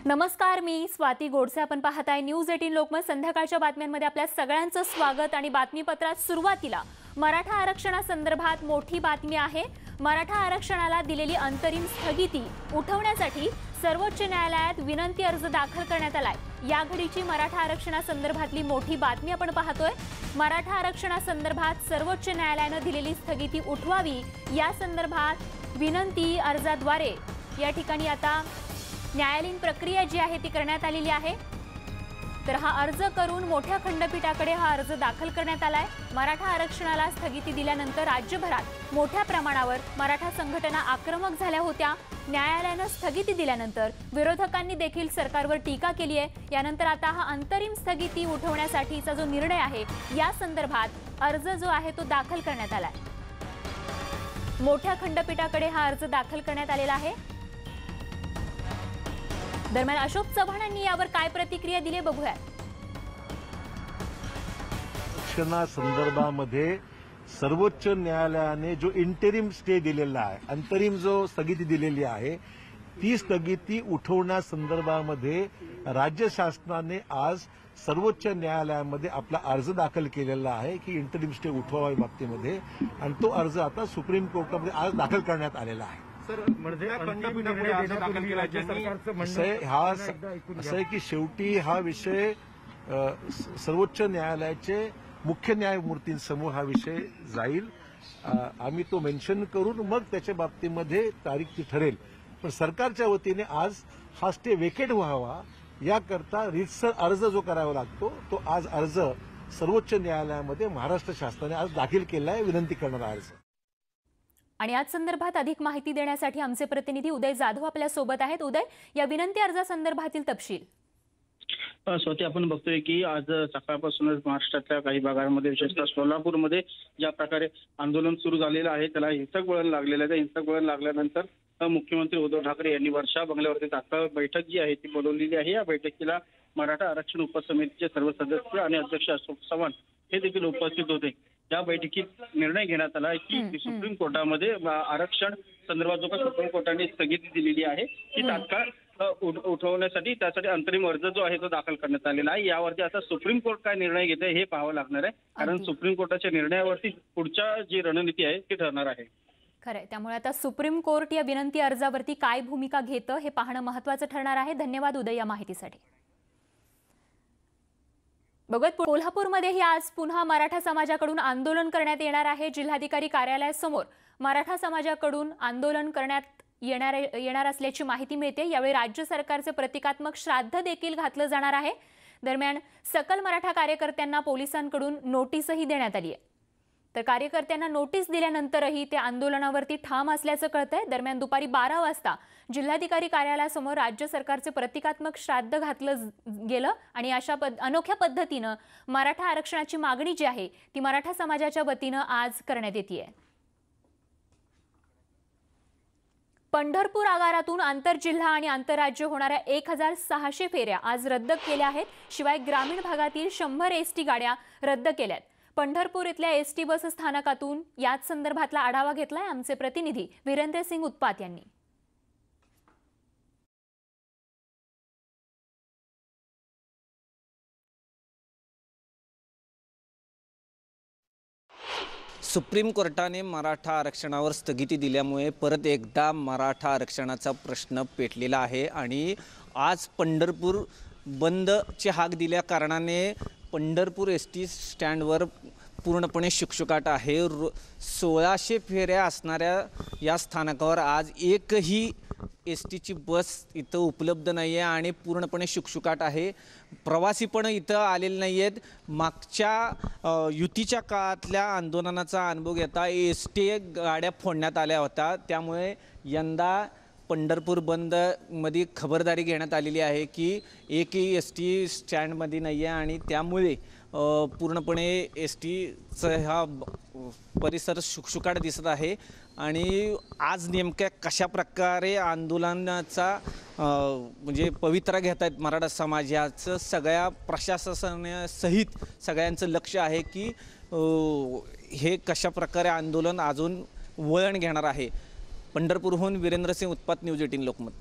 नमस्कार, मी स्वाती गोडसे. आपण पाहताय न्यूज 18 लोकमत. संध्याकाळच्या बातम्यांमध्ये आपल्या सगळ्यांचं स्वागत. आणि बातमीपत्रात सुरुवातीला मराठा आरक्षणासंदर्भात मोठी बातमी आहे. मराठा आरक्षणाला दिलेली अंतरिम स्थगिती उठवण्यासाठी सर्वोच्च न्यायालयात विनंती अर्ज दाखल करण्यात आलाय. या घडीची मराठा आरक्षणासंदर्भातली मोठी बातमी आपण पाहतोय. मराठा आरक्षणासंदर्भात सर्वोच्च न्यायालयाने दिलेली स्थगिती उठवावी या संदर्भात विनंती अर्जाद्वारे या ठिकाणी आता न्यायालयीन प्रक्रिया जी आहे ती करण्यात आलेली आहे. तर हा अर्ज करून मोठ्या खंडपीठाकडे हा अर्ज दाखल करण्यात आलाय. मराठा आरक्षणाला स्थगिती दिल्यानंतर राज्यभरात मोठ्या प्रमाणावर मराठा संघटना आक्रमक झाल्या होत्या. न्यायालयाने स्थगिती दिल्यानंतर विरोधकांनी देखील सरकारवर टीका केली आहे. यानंतर आता हा अंतरिम स्थगिती उठवण्यासाठीचा जो निर्णय आहे या संदर्भात अर्ज जो आहे तो दाखल करण्यात आलाय. मोठ्या खंडपीठाकडे हा अर्ज दाखल करण्यात आलेला आहे. दरम्यान अशोक चव्हाणांनी यावर काय प्रतिक्रिया दिली बघूया. संदर्भामध्ये सर्वोच्च न्यायालयाने जो इंटरिम स्टे दिलेला आहे, अंतरिम जो स्थगिती दिलेली आहे, ती स्थगिती उठवण्यासंदर्भामध्ये राज्य शासनाने आज सर्वोच्च न्यायालयामध्ये आपला अर्ज दाखल केलेला आहे की इंटरिम स्टे उठवावा बाबतीमध्ये. आणि तो अर्ज आता सुप्रीम कोर्टामध्ये आज दाखल करण्यात आलेला आहे. असं आहे की शेवटी हा विषय सर्वोच्च न्यायालयाचे मुख्य न्यायमूर्तींसमोर हा विषय जाईल. आम्ही तो मेन्शन करून मग त्याच्या बाबतीमध्ये तारीख ती ठरेल. पण सरकारच्या वतीने आज हा स्टे वेकेट व्हावा याकरता रीतसर अर्ज जो करावा लागतो तो आज अर्ज सर्वोच्च न्यायालयामध्ये महाराष्ट्र शासनाने आज दाखल केला आहे, विनंती करणारा अर्ज. आणि याच संदर्भात अधिक माहिती देण्यासाठी आमचे प्रतिनिधी उदय जाधव आपल्या सोबत आहेत. उदय, या विनंती अर्जासंदर्भातील तपशील. स्वतः आपण बघतोय की आज सकाळपासूनच महाराष्ट्रातल्या काही भागांमध्ये विशेषतः सोलापूरमध्ये ज्या प्रकारे आंदोलन सुरू झालेलं आहे त्याला हिंसक वळण लागलेलं आहे. हिंसक वळण लागल्यानंतर मुख्यमंत्री उद्धव ठाकरे यांनी वर्षा बंगल्यावरती तात्काळ बैठक जी आहे ती बोलवलेली आहे. या बैठकीला मराठा आरक्षण उपसमितीचे सर्व सदस्य आणि अध्यक्ष अशोक चव्हाण हे देखील उपस्थित होते. या बैठकीत निर्णय घेण्यात आला की सुप्रीम कोर्टामध्ये आरक्षण संदर्भात जो काही सुप्रीम कोर्टाने स्थगिती दिलेली आहे ती तात्काळ उठवण्यासाठी त्यासाठी अंतरिम अर्ज जो आहे तो दाखल करण्यात आलेला आहे. यावरती आता सुप्रीम कोर्ट काय निर्णय घेते हे पाहावं लागणार आहे. कारण सुप्रीम कोर्टाच्या निर्णयावरती पुढच्या जी रणनीती आहे ती ठरणार आहे. खरंय, त्यामुळे आता सुप्रीम कोर्ट या विनंती अर्जावरती काय भूमिका घेतं हे पाहणं महत्त्वाचं ठरणार आहे. धन्यवाद उदय या माहितीसाठी. बघत कोल्हापूरमध्येही आज पुन्हा मराठा समाजाकडून आंदोलन करण्यात येणार आहे. जिल्हाधिकारी कार्यालयासमोर मराठा समाजाकडून आंदोलन करण्यात येणार असल्याची माहिती मिळते. यावेळी राज्य सरकारचे प्रतिकात्मक श्राद्ध देखील घातलं जाणार आहे. दरम्यान सकल मराठा कार्यकर्त्यांना पोलिसांकडून नोटीसही देण्यात आली आहे. तर कार्यकर्त्यांना नोटीस दिल्यानंतरही ते आंदोलनावरती ठाम असल्याचं कळतंय. दरम्यान दुपारी 12 वाजता जिल्हाधिकारी कार्यालयासमोर राज्य सरकारचे प्रतिकात्मक श्राद्ध घातलं गेलं. आणि अशा अनोख्या पद्धतीनं मराठा आरक्षणाची मागणी जी आहे ती मराठा समाजाच्या वतीनं आज करण्यात येते. पंढरपूर आगारातून आंतरजिल्हा आणि आंतरराज्य होणाऱ्या 1600 फेऱ्या आज रद्द केल्या आहेत. शिवाय ग्रामीण भागातील 100 एसटी गाड्या रद्द केल्यात. पंढरपूर इथल्या एसटी बस स्थानकातून याच संदर्भातला आढावा घेतलाय आमचे प्रतिनिधी वीरेंद्र सिंग उत्पात यांनी. सुप्रीम कोर्टाने मराठा आरक्षणावर स्थगिती दिल्यामुळे परत एकदा मराठा आरक्षणाचा प्रश्न पेटलेला आहे. आणि आज पंढरपूर बंदची हाक दिल्या कारणाने पंढरपूर एसटी स्टँडवर पूर्णपणे शुकशुकाट आहे. 1600 फेऱ्या असणाऱ्या या स्थानकावर आज एकही एसटीची बस इथं उपलब्ध नाही आहे आणि पूर्णपणे शुकशुकाट आहे. प्रवासी पण इथं आलेले नाही आहेत. मागच्या युतीच्या काळातल्या आंदोलनाचा अनुभव घेता एसटी गाड्या फोडण्यात आल्या होत्या. त्यामुळे यंदा पंढरपूर बंदमध्ये खबरदारी घेण्यात आलेली आहे की एकही एस टी स्टँडमध्ये नाही आहे. आणि त्यामुळे पूर्णपणे एस टीचा हा परिसर शुकशुकाट दिसत आहे. आणि आज नेमक्या कशा प्रकारे आंदोलनाचा म्हणजे पवित्रा घेत आहेत मराठा समाज याचं सगळ्या प्रशासनासहित सगळ्यांचं लक्ष आहे की हे कशा प्रकारे आंदोलन अजून वळण घेणार आहे. पंढरपूरहून वीरेंद्र सिंग उत्पात, न्यूज 18 लोकमत.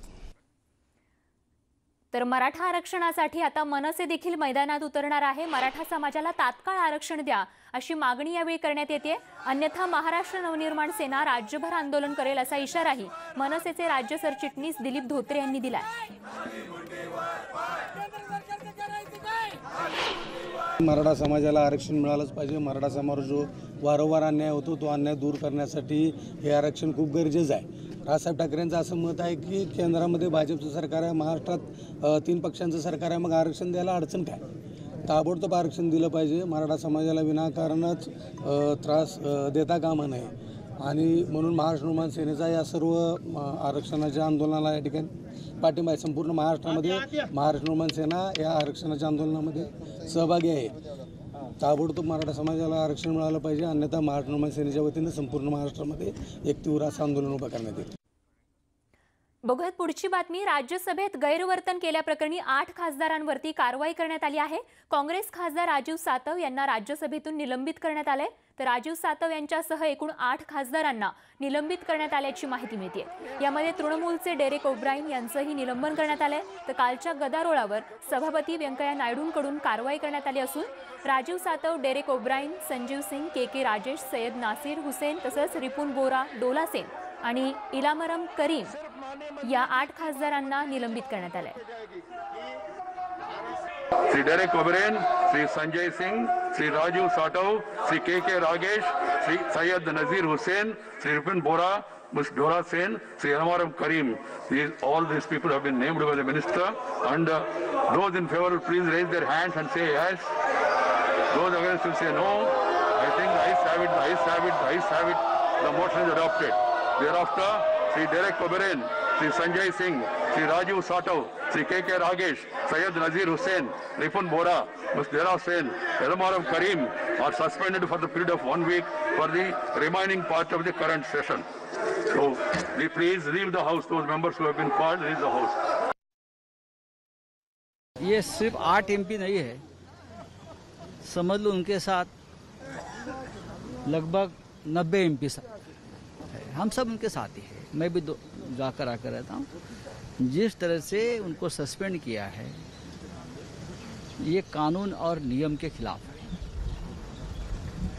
तर मराठा आरक्षणासाठी आता मनसे देखील मैदानात उतरणार आहे। मराठा समाजाला तात्काळ आरक्षण द्या अशी मागणी यावेळी करण्यात येते। अन्यथा महाराष्ट्र नवनिर्माण सेना राज्यभर आंदोलन करेल असा इशाराही मनसेचे राज्य सरचिटणीस दिलीप धोत्रे यांनी दिलाय। मराठा समाजाला आरक्षण मिळालंच पाहिजे। मराठा समाज जो वारंवार अन्याय होतो तो अन्याय दूर करण्यासाठी हे आरक्षण खूप गरजेचं आहे। राजसाहेब ठाकरेंचं असं मत आहे की केंद्रामध्ये भाजपचं सरकार आहे, महाराष्ट्रात 3 पक्षांचं सरकार आहे, मग आरक्षण द्यायला अडचण काय? ताबडतोब आरक्षण दिलं पाहिजे। मराठा समाजाला विनाकारणच त्रास देता कामा नये आणि म्हणून महाराष्ट्र नवनिर्माण सेनेचा या सर्व आरक्षणाच्या आंदोलनाला या ठिकाणी पाठिंबा आहे। संपूर्ण महाराष्ट्रामध्ये महाराष्ट्र नवनिर्माण सेना या आरक्षणाच्या आंदोलनामध्ये सहभागी आहे। ताबडतोब मराठा समाजाला आरक्षण मिळालं पाहिजे, अन्यथा महाराष्ट्र नवनिर्माण सेनेच्या वतीने संपूर्ण महाराष्ट्रामध्ये एक तीव्र असं आंदोलन उभं करण्यात येईल। बघूयात पुढची बातमी। राज्यसभेत गैरवर्तन केल्याप्रकरणी 8 खासदारांवरती कारवाई करण्यात आली आहे। काँग्रेस खासदार राजीव सातव यांना राज्यसभेतून निलंबित करण्यात आले, तर राजीव सातव यांच्यासह एकूण 8 खासदारांना निलंबित करण्यात आल्याची माहिती मिळते। यामध्ये तृणमूलचे डेरेक ओब्रायन यांचंही निलंबन करण्यात आले। तर कालच्या गदारोळावर सभापती व्यंकय्या नायडूंकडून कारवाई करण्यात आली असून राजीव सातव, डेरेक ओब्रायन, संजीव सिंग, के राजेश, सय्यद नासिर हुसेन तसंच रिपुन बोरा, डोला सेन आणि इलामरम करीम या 8 खासदारांना निलंबित करण्यात आले। Shri Derek O'Brien, Shri Sanjay Singh, Shri Rajiv Satav, Shri K Rajesh, Shri Syed Nazir Hussain, Shri Ripun Bora, Ms. Dora Sen, Sri Ilamaram Karim. All these people have been named by the minister, and those in favor will please raise their hands and say yes. Those against will say no. I think the ayes have it, the ayes have it, the ayes have it. The motion is adopted. Thereafter, Sri Derek Oberyn, Sri Sanjay Singh, Sri Rajiv Satav, Sri K. Ragesh, Syed Nazir Hussain, Ripun Bora, Ms. Dora Sen, Ilamaram Karim are suspended for the period of 1 week for the remaining part of the current session. So, please leave the house. Those members who have been called, leave the house. ये सिर्फ 8 MP नहीं है, समझ low उनके साथ लगभग 90 MP है। हम सब उनके साथ ही है। मैं भी जाकर आकर रहता हूँ। जिस तरह से उनको सस्पेंड किया है ये कानून और नियम के खिलाफ है।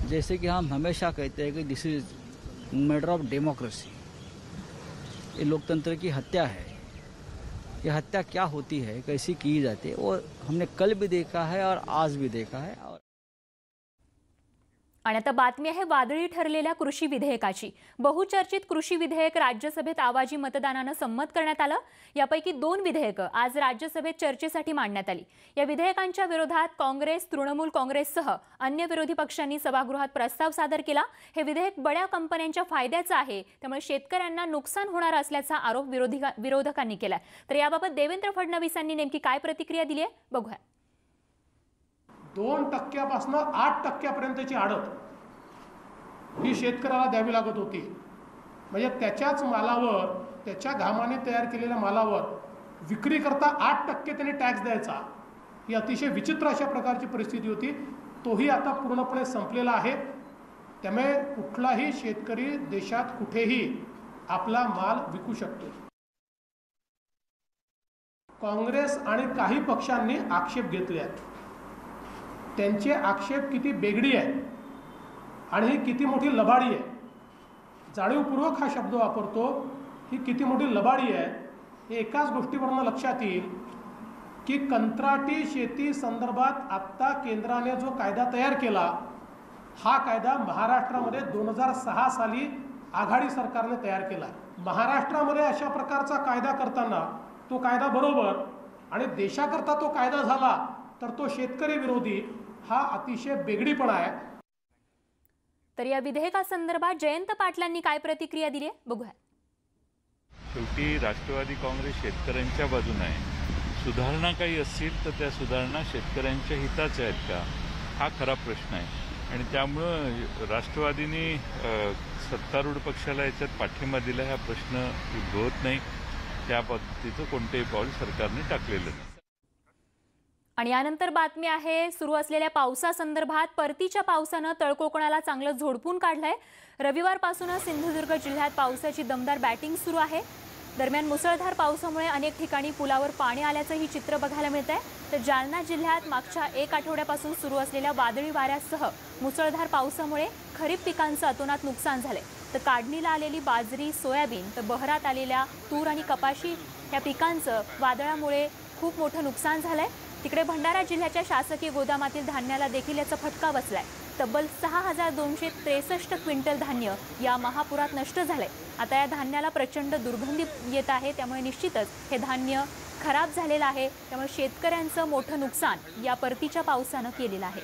जैसे कि हम हमेशा कहते हैं कि दिस इज मैटर ऑफ डेमोक्रेसी। ये लोकतंत्र की हत्या है। ये हत्या क्या होती है, कैसी की जाती है, वो हमने कल भी देखा है और आज भी देखा है। आणि आता बातमी आहे वादळी ठरलेल्या कृषी विधेयकाची। बहुचर्चित कृषी विधेयक राज्यसभेत आवाजी मतदानाने संमत करण्यात आलं। यापैकी 2 विधेयकं आज राज्यसभेत चर्चेसाठी मांडण्यात आली। या विधेयकांच्या विरोधात काँग्रेस, तृणमूल काँग्रेससह अन्य विरोधी पक्षांनी सभागृहात प्रस्ताव सादर केला। हे विधेयक बड्या कंपन्यांच्या फायद्याचं आहे, त्यामुळे शेतकऱ्यांना नुकसान होणार असल्याचा आरोप विरोधकांनी केलाय। तर याबाबत देवेंद्र फडणवीसांनी नेमकी काय प्रतिक्रिया दिली आहे बघूया। 2% 8% आडत ही शेतकऱ्याला द्यावी लागत होती। म्हणजे त्याच्याच मालावर, त्याच्या घामाने तयार केलेल्या मालावर विक्री करता 8% त्याने टॅक्स द्यायचा। ही अतिशय विचित्र अशा प्रकारची परिस्थिती होती। तोही आता पूर्णपणे संपलेला आहे। त्यामुळे कुठलाही शेतकरी देशात कुठेही आपला माल विकू शकतो। काँग्रेस आणि काही पक्षांनी आक्षेप घेतले आहेत। त्यांचे आक्षेप किती बेगडी आहे आणि ही किती मोठी लबाडी आहे। जाणीवपूर्वक हा शब्द वापरतो, ही किती मोठी लबाडी आहे हे एकाच गोष्टीवरून लक्षात येईल की कंत्राटी शेती संदर्भात आत्ता केंद्राने जो कायदा तयार केला, हा कायदा महाराष्ट्रामध्ये 2006 साली आघाडी सरकारने तयार केला। महाराष्ट्रामध्ये अशा प्रकारचा कायदा करताना तो कायदा बरोबर आणि देशाकरता तो कायदा झाला तर तो शेतकरी विरोधी हा अतिशय बेगडीपणा आहे। तर या विधेयकासंदर्भात जयंत पाटलांनी काय प्रतिक्रिया दिली आहे बघूया। शेवटी राष्ट्रवादी काँग्रेस शेतकऱ्यांच्या बाजूने आहे। सुधारणा काही असतील तर त्या सुधारणा शेतकऱ्यांच्या हिताच्या आहेत का, हा खरा प्रश्न आहे। आणि त्यामुळं राष्ट्रवादीने सत्तारूढ पक्षाला याच्यात पाठिंबा दिला, हा प्रश्न उद्भवत नाही। त्या पद्धतीचं कोणतेही पाऊल सरकारने टाकलेलं नाही। आणि यानंतर बातमी आहे सुरू असलेल्या पावसासंदर्भात। परतीच्या पावसानं तळकोकणाला चांगलं झोडपून काढलंय। रविवारपासूनच सिंधुदुर्ग जिल्ह्यात पावसाची दमदार बॅटिंग सुरू आहे। दरम्यान मुसळधार पावसामुळे अनेक ठिकाणी पुलावर पाणी आल्याचंही चित्र बघायला मिळत आहे। तर जालना जिल्ह्यात मागच्या 1 आठवड्यापासून सुरू असलेल्या वादळी वाऱ्यासह मुसळधार पावसामुळे खरीप पिकांचं अतोनात नुकसान झालंय। तर काढणीला आलेली बाजरी, सोयाबीन, तर बहरात आलेल्या तूर आणि कपाशी या पिकांचं वादळामुळे खूप मोठं नुकसान झालंय। तिकडे भंडारा जिल्ह्याच्या शासकीय गोदामातील धान्याला देखील याचा फटका बसलाय। तब्बल 6263 क्विंटल धान्य या महापुरात नष्ट झालंय। आता या धान्याला प्रचंड दुर्गंधी येत आहे, त्यामुळे निश्चितच हे धान्य खराब झालेलं आहे। त्यामुळे शेतकऱ्यांचं मोठं नुकसान या परतीच्या पावसानं केलेलं आहे।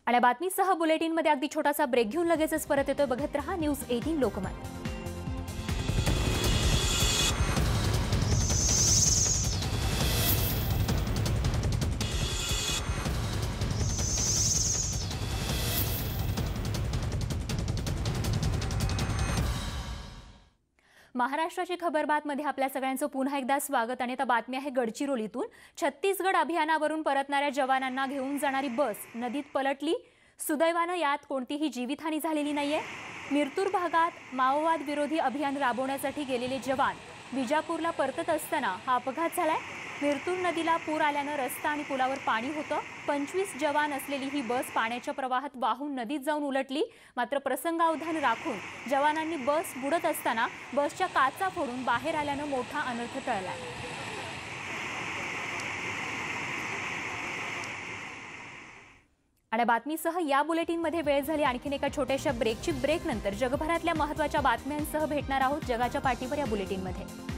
आणि बातमीसह बुलेटिनमध्ये अगदी छोटासा ब्रेक घेऊन लगेचच परत येतोय। बघत रहा न्यूज 18 लोकमत। महाराष्ट्राची खबरबातमध्ये आपल्या सगळ्यांचं पुन्हा एकदा स्वागत। आणि आता बातमी आहे गडचिरोलीतून। छत्तीसगड अभियानावरून परतणाऱ्या जवानांना घेऊन जाणारी बस नदीत पलटली। सुदैवानं यात कोणतीही जीवितहानी झालेली नाहीये। मिरतूर भागात माओवाद विरोधी अभियान राबवण्यासाठी गेलेले जवान विजापूरला परतत असताना हा अपघात झालाय। मिरतूर नदीला पूर आल्यानं रस्ता आणि पुलावर पाणी होतं। 25 जवान असलेली ही बस पाण्याच्या प्रवाहात वाहून नदीत जाऊन उलटली। मात्र प्रसंगावधान राखून जवानांनी बस बुडत असताना बसच्या काचा फोडून बाहेर आल्यानं मोठा अनर्थ टळला। आणि बातमीसह या बुलेटिनमध्ये वेळ झाली आणखीन एका छोट्याशा ब्रेकची। ब्रेक नंतर जगभरातल्या महत्त्वाच्या बातम्यांसह भेटणार आहोत जगाच्या पाठीवर या बुलेटिनमध्ये।